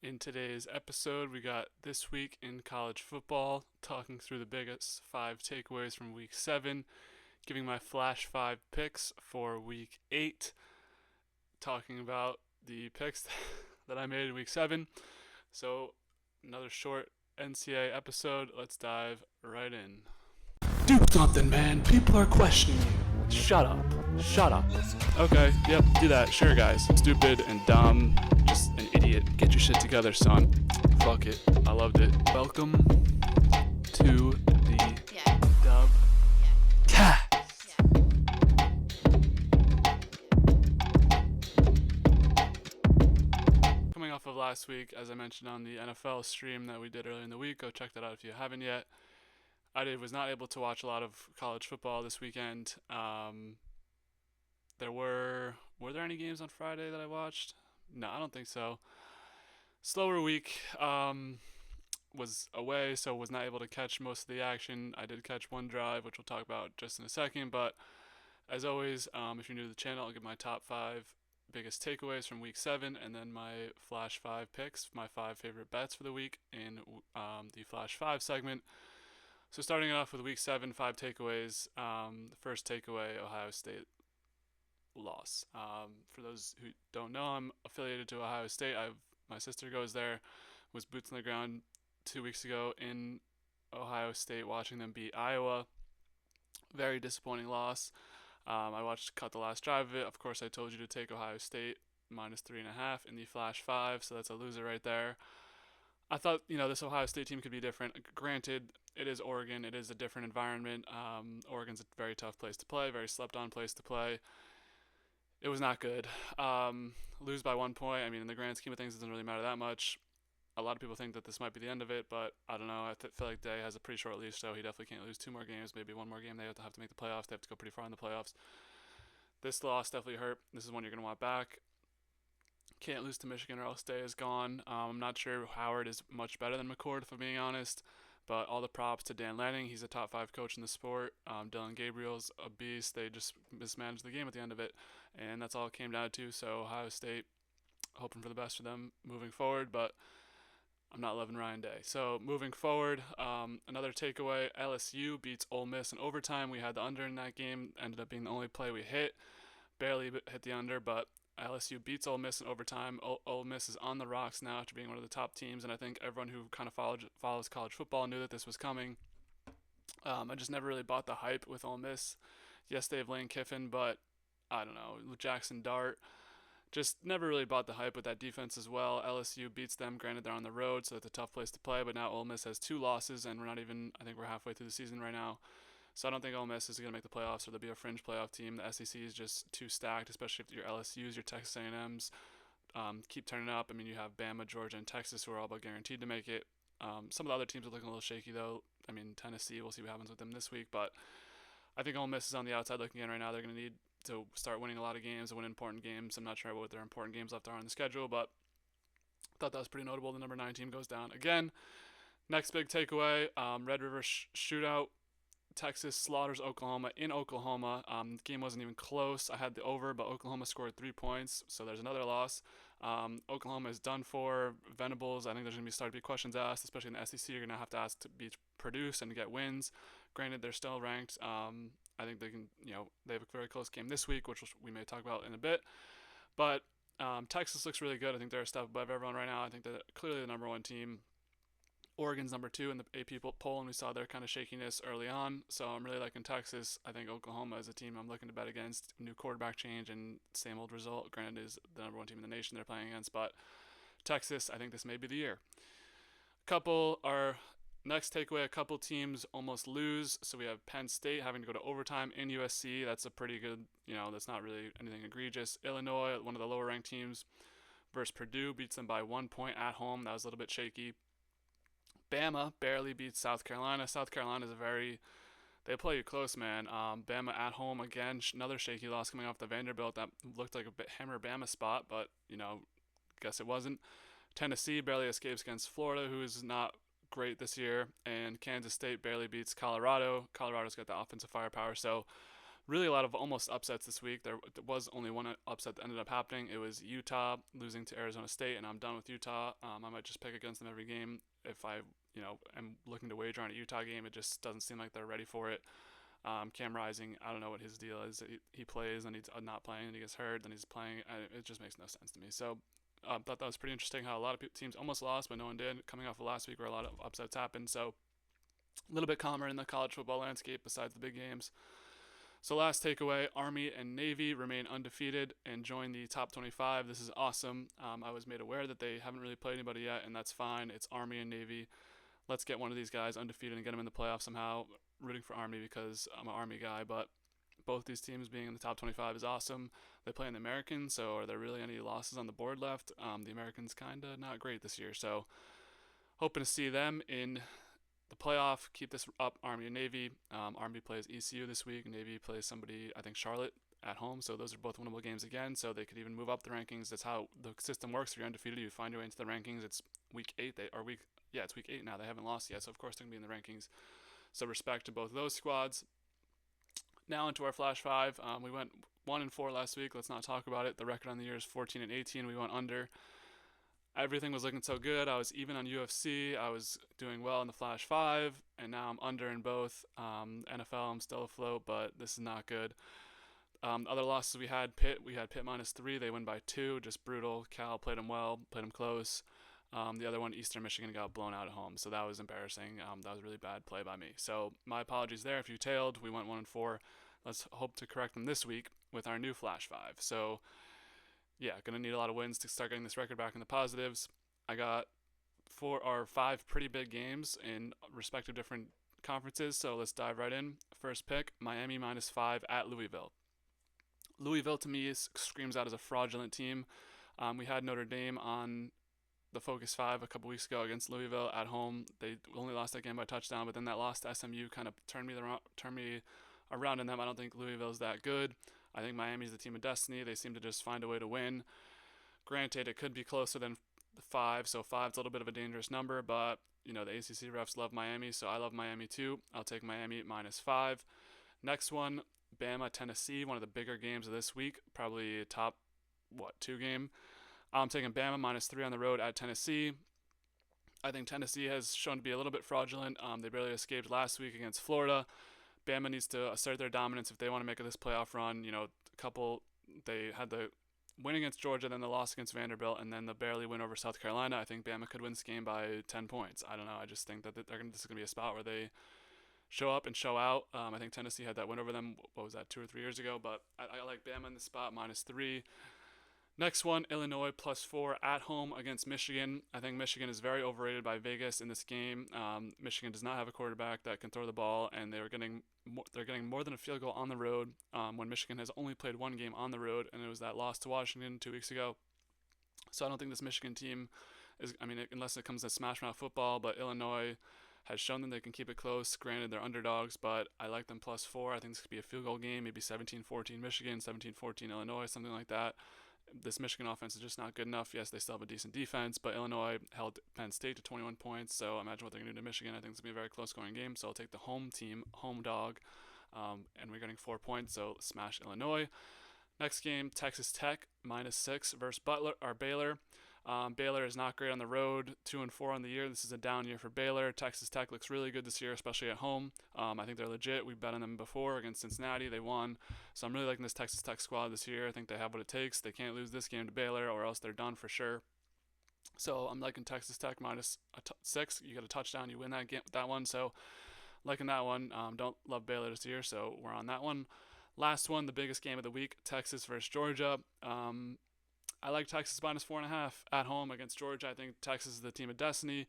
In today's episode, we got this week in college football, talking through the biggest five takeaways from week 7, giving my flash 5 picks for week 8, talking about the picks that I made in week 7. So, another short NCAA episode. Let's dive right in. Do something, man. People are questioning you. Shut up. Shut up. Okay, yep, do that. Sure, guys. Stupid and dumb. Just an idiot. Get your shit together, son. Fuck it. I loved it. Welcome to the Dub Cast. Coming off of last week, as I mentioned on the NFL stream that we did earlier in the week, go check that out if you haven't yet. Was not able to watch a lot of college football this weekend. Were there any games on Friday that I watched? No, I don't think so. Slower week. Was away, so was not able to catch most of the action. I did catch one drive, which we'll talk about just in a second. But as always, if you're new to the channel, I'll give my top 5 biggest takeaways from week 7, and then my flash 5 picks, my 5 favorite bets for the week in the flash 5 segment. So starting off with week 7, 5 takeaways. The first takeaway, Ohio State loss. For those who don't know, I'm affiliated to Ohio State. My sister goes there, was boots on the ground 2 weeks ago in Ohio State watching them beat Iowa. Very disappointing loss. I caught the last drive of it. Of course, I told you to take Ohio State minus 3.5 in the flash 5, so that's a loser right there. I thought, this Ohio State team could be different. Granted, it is Oregon. It is a different environment. Oregon's a very tough place to play, very slept-on place to play. It was not good. Lose by 1 point. I mean, in the grand scheme of things, it doesn't really matter that much. A lot of people think that this might be the end of it, but I don't know. I feel like Day has a pretty short leash, so he definitely can't lose 2 more games. Maybe 1 more game. They have to make the playoffs. They have to go pretty far in the playoffs. This loss definitely hurt. This is one you're going to want back. Can't lose to Michigan or else Day is gone. I'm not sure Howard is much better than McCord, if I'm being honest. But all the props to Dan Lanning. He's a top 5 coach in the sport. Dylan Gabriel's a beast. They just mismanaged the game at the end of it. And that's all it came down to. So Ohio State, hoping for the best for them moving forward. But I'm not loving Ryan Day. So moving forward, another takeaway, LSU beats Ole Miss in overtime. We had the under in that game. Ended up being the only play we hit. Barely hit the under, but LSU beats Ole Miss in overtime. Ole Miss is on the rocks now after being one of the top teams, and I think everyone who kind of follows college football knew that this was coming. I just never really bought the hype with Ole Miss. Yes, they have Lane Kiffin, but I don't know, Jackson Dart. Just never really bought the hype with that defense as well. LSU beats them. Granted, they're on the road, so it's a tough place to play, but now Ole Miss has 2 losses, and I think we're halfway through the season right now. So I don't think Ole Miss is going to make the playoffs or they'll be a fringe playoff team. The SEC is just too stacked, especially if your LSUs, your Texas A&Ms keep turning up. I mean, you have Bama, Georgia, and Texas who are all but guaranteed to make it. Some of the other teams are looking a little shaky, though. I mean, Tennessee, we'll see what happens with them this week. But I think Ole Miss is on the outside looking in right now. They're going to need to start winning a lot of games and win important games. I'm not sure what their important games left are on the schedule, but I thought that was pretty notable. The number 9 team goes down again. Next big takeaway, Red River shootout. Texas slaughters Oklahoma in Oklahoma. The game wasn't even close. I had the over, but Oklahoma scored 3 points, so there's another loss. Oklahoma is done for. Venables, I think there's going to start to be questions asked, especially in the SEC. You're going to have to ask to be produced and get wins. Granted, they're still ranked. I think they can, they have a very close game this week, which we may talk about in a bit. But Texas looks really good. I think they're a step above everyone right now. I think they're clearly the number 1 team. Oregon's number 2 in the AP poll, and we saw their kind of shakiness early on. So I'm really liking Texas. I think Oklahoma is a team I'm looking to bet against. New quarterback change and same old result. Granted, is the number 1 team in the nation they're playing against, but Texas, I think this may be the year. Next takeaway, a couple teams almost lose. So we have Penn State having to go to overtime in USC. That's a pretty good, that's not really anything egregious. Illinois, one of the lower ranked teams, versus Purdue, beats them by 1 point at home. That was a little bit shaky. Bama barely beats South Carolina. South Carolina is they play you close, man. Bama at home again, another shaky loss coming off the Vanderbilt. That looked like a bit hammer Bama spot, but guess it wasn't. Tennessee barely escapes against Florida, who is not great this year, and Kansas State barely beats Colorado. Colorado's got the offensive firepower, so Really a lot of almost upsets this week. There was only one upset that ended up happening. It was Utah losing to Arizona State, and I'm done with Utah. I might just pick against them every game if I, am looking to wager on a Utah game. It just doesn't seem like they're ready for it. Cam Rising, I don't know what his deal is. He plays, and he's not playing, and he gets hurt, then he's playing. It just makes no sense to me. So, thought that was pretty interesting how a lot of teams almost lost, but no one did. Coming off of last week where a lot of upsets happened, so a little bit calmer in the college football landscape besides the big games. So last takeaway, Army and Navy remain undefeated and join the top 25. This is awesome. I was made aware that they haven't really played anybody yet, and that's fine. It's Army and Navy. Let's get one of these guys undefeated and get them in the playoffs somehow. Rooting for Army because I'm an Army guy, but both these teams being in the top 25 is awesome. They play in the American, so are there really any losses on the board left? The Americans kind of not great this year, so hoping to see them in the playoff. Keep this up, Army and Navy. Army plays ECU this week. Navy plays somebody, I think Charlotte at home. So those are both winnable games again. So they could even move up the rankings. That's how the system works. If you're undefeated, you find your way into the rankings. It's week 8. It's week 8 now. They haven't lost yet. So of course they're gonna be in the rankings. So respect to both of those squads. Now into our Flash 5. We went 1-4 last week. Let's not talk about it. The record on the year is 14-18. We went under. Everything was looking so good. I was even on UFC. I was doing well in the Flash 5, and now I'm under in both. NFL, I'm still afloat, but this is not good. Other losses we had Pitt -3. They win by 2, just brutal. Cal played them well, played them close. The other one, Eastern Michigan, got blown out at home, so that was embarrassing. That was a really bad play by me. So my apologies there if you tailed. We went 1-4. Let's hope to correct them this week with our new Flash 5. So yeah, gonna need a lot of wins to start getting this record back in the positives. I got 4 or 5 pretty big games in respective different conferences, so let's dive right in. First pick, Miami -5 at Louisville. Louisville to me screams out as a fraudulent team. We had Notre Dame on the Focus 5 a couple weeks ago against Louisville at home. They only lost that game by a touchdown, but then that loss to SMU kind of turned me around in them. I don't think Louisville's that good. I think Miami's the team of destiny. They seem to just find a way to win. Granted, it could be closer than 5, so 5's a little bit of a dangerous number, but the ACC refs love Miami, so I love Miami too. I'll take Miami -5. Next one, Bama, Tennessee, one of the bigger games of this week, probably top 2 game. I'm taking Bama -3 on the road at Tennessee. I think Tennessee has shown to be a little bit fraudulent. They barely escaped last week against Florida. Bama needs to assert their dominance if they want to make this playoff run. They had the win against Georgia, then the loss against Vanderbilt, and then the barely win over South Carolina. I think Bama could win this game by 10 points. I don't know. I just think that this is going to be a spot where they show up and show out. I think Tennessee had that win over them, 2 or 3 years ago, but I like Bama in the spot, -3. Next one, Illinois +4 at home against Michigan. I think Michigan is very overrated by Vegas in this game. Michigan does not have a quarterback that can throw the ball, and they're getting more than a field goal on the road when Michigan has only played 1 game on the road, and it was that loss to Washington 2 weeks ago. So I don't think this Michigan team unless it comes to smash mouth football, but Illinois has shown that they can keep it close. Granted, they're underdogs, but I like them +4. I think this could be a field goal game, maybe 17-14 Michigan, 17-14 Illinois, something like that. This Michigan offense is just not good enough. Yes, they still have a decent defense, but Illinois held Penn State to 21 points, so imagine what they're going to do to Michigan. I think it's going to be a very close-going game, so I'll take the home team, home dog, and we're getting 4 points, so smash Illinois. Next game, Texas Tech, -6 versus Baylor. Baylor is not great on the road, 2-4 on the year. This is a down year for Baylor. Texas Tech looks really good this year, especially at home. I think they're legit. We've bet on them before against Cincinnati. They won. So I'm really liking this Texas Tech squad this year. I think they have what it takes. They can't lose this game to Baylor or else they're done for sure. So I'm liking Texas Tech -6. You get a touchdown, you win that one. So liking that one. Don't love Baylor this year, so we're on that one. Last one, the biggest game of the week, Texas versus Georgia. I like Texas -4.5 at home against Georgia. I think Texas is the team of destiny.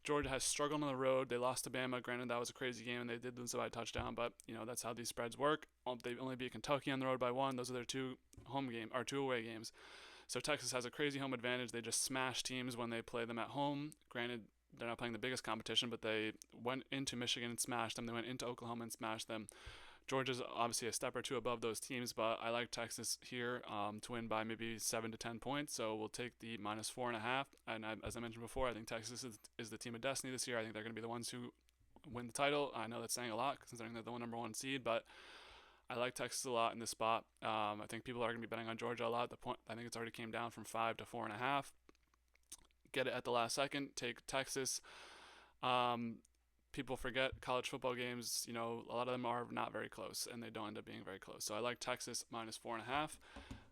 Georgia has struggled on the road. They lost to Bama. Granted, that was a crazy game, and they did lose by a touchdown, but that's how these spreads work. They only beat Kentucky on the road by 1. Those are their 2 2 away games. So Texas has a crazy home advantage. They just smash teams when they play them at home. Granted, they're not playing the biggest competition, but they went into Michigan and smashed them. They went into Oklahoma and smashed them. Georgia's obviously a step or 2 above those teams, but I like Texas here to win by maybe 7 to 10 points. So we'll take the -4.5. And as I mentioned before, I think Texas is the team of destiny this year. I think they're going to be the ones who win the title. I know that's saying a lot considering they're the number 1 seed, but I like Texas a lot in this spot. I think people are going to be betting on Georgia a lot. The point, I think it's already came down from 5 to 4.5. Get it at the last second. Take Texas. Um, People forget college football games. A lot of them are not very close, and they don't end up being very close. So I like Texas -4.5.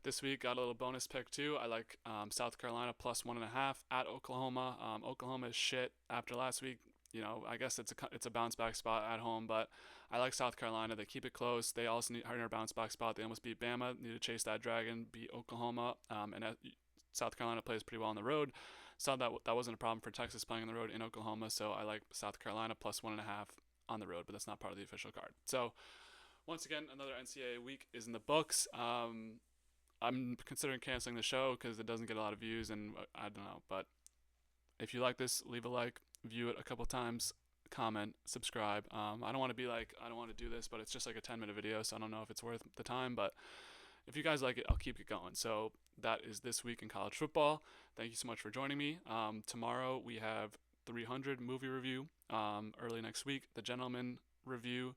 This week got a little bonus pick too. I like South Carolina +1.5 at Oklahoma. Oklahoma is shit after last week. I guess it's a bounce back spot at home, but I like South Carolina. They keep it close. They also are in a bounce back spot. They almost beat Bama. Need to chase that dragon. Beat Oklahoma. And South Carolina plays pretty well on the road. Saw that wasn't a problem for Texas playing on the road in Oklahoma. So I like South Carolina +1.5 on the road, but that's not part of the official card. So once again, another NCAA week is in the books. I'm considering canceling the show because it doesn't get a lot of views, and I don't know. But if you like this, leave a like, view it a couple times, comment, subscribe. I don't want to be like, I don't want to do this, but it's just like a 10-minute video, so I don't know if it's worth the time. But if you guys like it, I'll keep it going. So that is this week in college football. Thank you so much for joining me. Tomorrow we have 300 movie review. Early next week, The Gentleman review,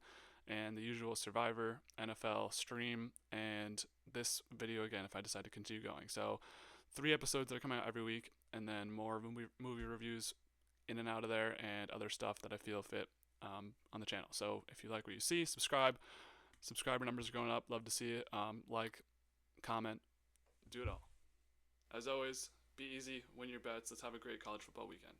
and the usual Survivor NFL stream, and this video again if I decide to continue going. So 3 episodes that are coming out every week, and then more movie reviews in and out of there, and other stuff that I feel fit on the channel. So if you like what you see, subscribe. Subscriber numbers are going up. Love to see it. Like, comment, do it all. As always, be easy, win your bets. Let's have a great college football weekend.